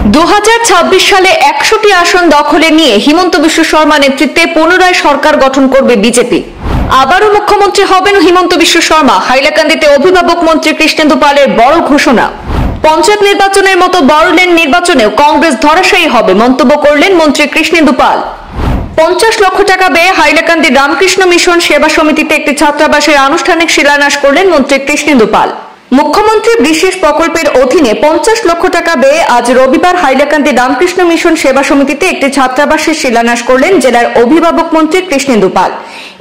2026 সালে 100টি আসন দখলে নিয়ে হিমন্ত বিশ্ব শর্মা নেতৃত্বে পুনরায় সরকার গঠন করবে বিজেপি। আবারও মুখ্যমন্ত্রী হবেন হিমন্ত বিশ্ব শর্মা। হাইলাকান্দিতে অভিভাবক মন্ত্রী কৃষ্ণেন্দু পালের বড় ঘোষণা। পঞ্চায়েত নির্বাচনের মতো বড়লেন নির্বাচনেও কংগ্রেস ধরাশায়ী হবে মন্তব্য করলেন মন্ত্রী কৃষ্ণেন্দু পাল। 50 লক্ষ টাকা ব্যয়ে হাইলাকান্দি রামকৃষ্ণ মিশন সেবা সমিতিতে একটি ছাত্রাবাসের আনুষ্ঠানিক শিলান্যাস করলেন মন্ত্রী কৃষ্ণেন্দু পাল। মুখ্যমন্ত্রী বিশেষ প্রকল্পের অধীনে 50 লক্ষ টাকা ব্যয়ে আজ রবিবার হাইলাকান্দি রামকৃষ্ণ মিশন সেবা সমিতিতে একটি ছাত্রাবাসের শিলান্যাস করলেন জেলার অভিভাবক মন্ত্রী কৃষ্ণেন্দু পাল।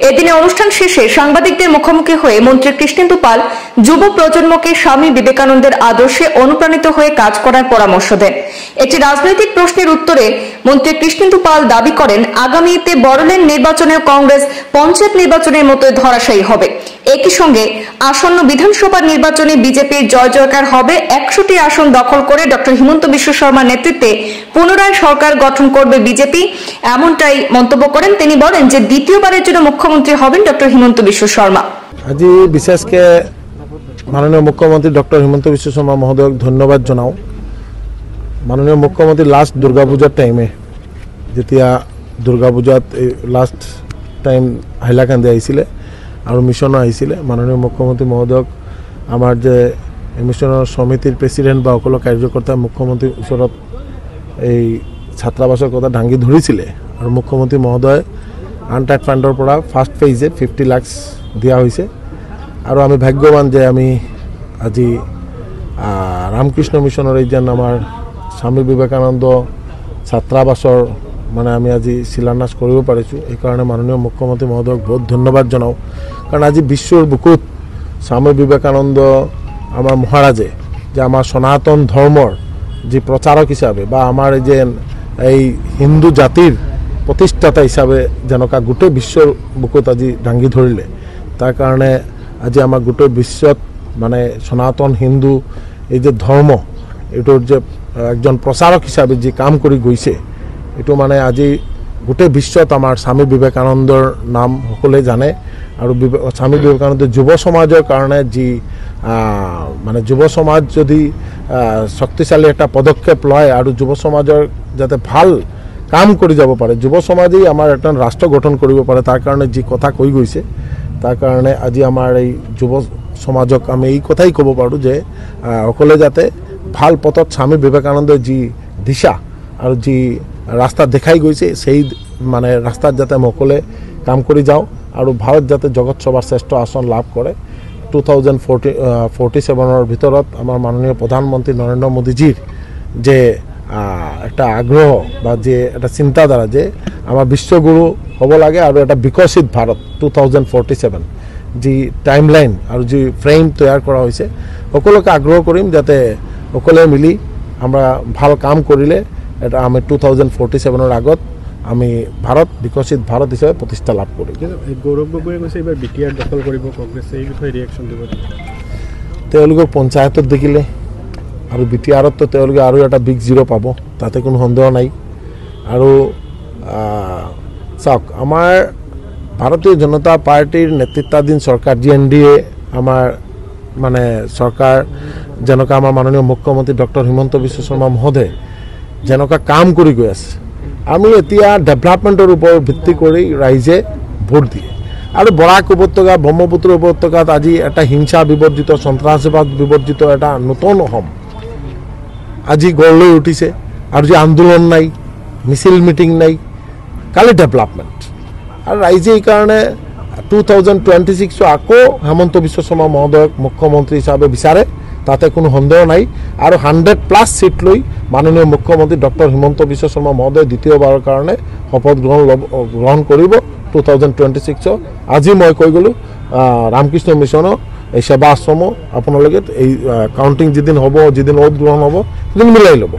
এদিনে অনুষ্ঠান শেষে সাংবাদিকদের মুখোমুখি হয়ে মন্ত্রী কৃষ্ণেন্দু পাল যুব প্রজন্মকে স্বামী বিবেকানন্দের আদর্শে অনুপ্রাণিত হয়ে কাজ করার পরামর্শ দেন। একটি রাজনৈতিক প্রশ্নের উত্তরে মন্ত্রী কৃষ্ণেন্দু পাল দাবি করেন, আগামীতে বড়লেন নির্বাচনে কংগ্রেস পঞ্চায়েত নির্বাচনের মতো ধরাশায়ী হবে। একই সঙ্গে আসন্ন বিধানসভা নির্বাচনে বিজেপির জয় জয়কার হবে। 100টি আসন দখল করে ডক্টর হিমন্ত বিশ্ব শর্মার নেতৃত্বে পুনরায় সরকার গঠন করবে বিজেপি, এমনটাই মন্তব্য করেন। তিনি বলেন যে দ্বিতীয়বারের জন্য মুখ্যমন্ত্রী হবেন ডক্টর হিমন্ত বিশ্ব শর্মা। আজি বিশেষকে মাননীয় মুখ্যমন্ত্রী ডক্টর হিমন্ত বিশ্ব শর্মা মহোদয়ক ধন্যবাদ জনাও। মাননীয় মুখ্যমন্ত্রী লাস্ট দুর্গা পূজার টাইমে যেতিয়া দুর্গা পূজাত লাস্ট টাইম হাইলাকান্দি আহিছিলে আৰু মিশনো আহিছিলে, মাননীয় মুখ্যমন্ত্ৰী মহোদয়ক আমাৰ যে মিশনেৰ সমিতিৰ প্ৰেসিডেন্ট বা সকল কাৰ্যকৰ্তা মুখ্যমন্ত্ৰীৰ ওচৰত এই ছাত্ৰাবাসৰ কথা দাঙি ধৰিছিলে আৰু মুখ্যমন্ত্ৰী মহোদয় আনটাইড ফান্ডৰ পৰা ফাৰ্ষ্ট ফেজে 50 লাখ দিয়া হৈছে। আৰু আমি ভাগ্যৱান যে আমি আজি ৰামকৃষ্ণ মিশনেৰ এই যেন আমাৰ স্বামী বিবেকানন্দ ছাত্ৰাবাসৰ মানে আমি আজি শিলান্যাস কৰিব পাৰিছোঁ। এইকাৰণে মাননীয় মুখ্যমন্ত্ৰী মহোদয়ক বহুত ধন্যবাদ জনাওঁ। কাৰণ আজি বিশ্বৰ বুকুত স্বামী বিবেকানন্দ আমার মহারাজে যে আমার সনাতন ধর্মর যে প্রচারক হিসাবে বা আমার যে এই হিন্দু জাতির প্রতিষ্ঠাতা হিসাবে যেনকা গোটেই বিশ্বর বুকুত আজি দাঙি ধরিলে, তার কারণে আজি আমার গোটেই বিশ্বত মানে সনাতন হিন্দু এই যে ধর্ম এটার যে একজন প্রচারক হিসাবে যে কাম করে গৈছে, এটা মানে আজি গোটেই বিশ্বত আমার স্বামী বিবেকানন্দর নাম সকলে জানে। আৰু স্বামী বিবেকানন্দ যুৱ সমাজৰ কাৰণে যি মানে যুৱ সমাজ যদি শক্তিশালী এটা পদক্ষেপ লয় আৰু যুৱ সমাজৰ যাতে ভাল কাম কৰি যাব পাৰে, যুৱ সমাজেই আমাৰ এটা ৰাষ্ট্ৰ গঠন কৰিব পাৰে, তাৰ কাৰণে যি কথা কৈ গৈছে, তাৰ কাৰণে আজি আমাৰ এই যুৱ সমাজক আমি এই কথাই ক'ব পাৰোঁ যে সকলে যাতে ভাল পথত স্বামী বিবেকানন্দৰ যি দিশা আৰু যি রাস্তা দেখাই গৈছে সেই মানে রাস্তাত যাতে সকলে কাম করে যাও আর ভারত যাতে জগৎ সভার শ্রেষ্ঠ আসন লাভ করে। 2047 ভিতরত আমার মাননীয় প্রধানমন্ত্রী নরেন্দ্র মোদীজির যে একটা আগ্রহ বা যে একটা চিন্তাধারা যে আমার বিশ্বগুরু হব লাগে আর একটা বিকশিত ভারত 2047 যি টাইমলাইন আর যে ফ্রেম তৈয়ার করা হয়েছে, সকলকে আগ্রহ করিম যাতে সকলে মিলি আমরা ভাল কাম করিলে এটা আমি 2047 আগত আমি ভারত বিকশিত ভারত হিসাবে প্রতিষ্ঠা লাভ করি। গৌৰৱ গগৈয়ে কৈছে এবাৰ বিটিআৰ দখল কৰিব কংগ্ৰেছে, এই বিষয়ে ৰিয়েকশ্যন দিব। তেওঁলোকক পঞ্চায়তত দেখিলে আৰু বিটিআৰত তো তেওঁলোকে আৰু এটা বিগ জিৰ' পাব, তাতে কোনো সন্দেহ নাই। আৰু চাওক আমাৰ ভাৰতীয় জনতা পাৰ্টিৰ নেতৃত্বাধীন চৰকাৰ GNDA আমাৰ মানে চৰকাৰ যেনেকুৱা আমাৰ মাননীয় মুখ্যমন্ত্ৰী ডক্টৰ হিমন্ত বিশ্ব শৰ্মা মহোদয় যেনেকুৱা কাম কৰি গৈ আছে, আমি এতিয়া ডেভেলপমেণ্টৰ ওপৰত ভিত্তি কৰি ৰাইজে ভোট দিয়ে। আৰু বৰাক উপত্যকা ব্ৰহ্মপুত্ৰ উপত্যকাত আজি এটা হিংসা বিবৰ্জিত সন্ত্ৰাসবাদ বিবৰ্জিত এটা নতুন অসম আজি গঢ় লৈ উঠিছে। আৰু যে আন্দোলন নাই, মিছিল মিটিং নাই, খালি ডেভেলপমেণ্ট। আৰু ৰাইজে এইকাৰণে 2026 আকৌ হেমন্ত বিশ্ব শৰ্মা মহোদয়ক মুখ্যমন্ত্ৰী হিচাপে বিচাৰে, তাতে কোনো সন্দেহ নাই। আৰু 100+ সিট লৈ মাননীয় মুখ্যমন্ত্ৰী ডক্টৰ হিমন্ত বিশ্ব শৰ্মা মহোদয় দ্বিতীয়বাৰৰ কাৰণে শপথ গ্ৰহণ কৰিব 2026। আজি মই কৈ গ'লোঁ ৰামকৃষ্ণ মিশনৰ এই সেৱা আশ্ৰমো আপোনালোকে এই কাউণ্টিং যেদিন হ'ব, যেদিন ওথ গ্ৰহণ হ'ব, সেদিন মিলাই ল'ব।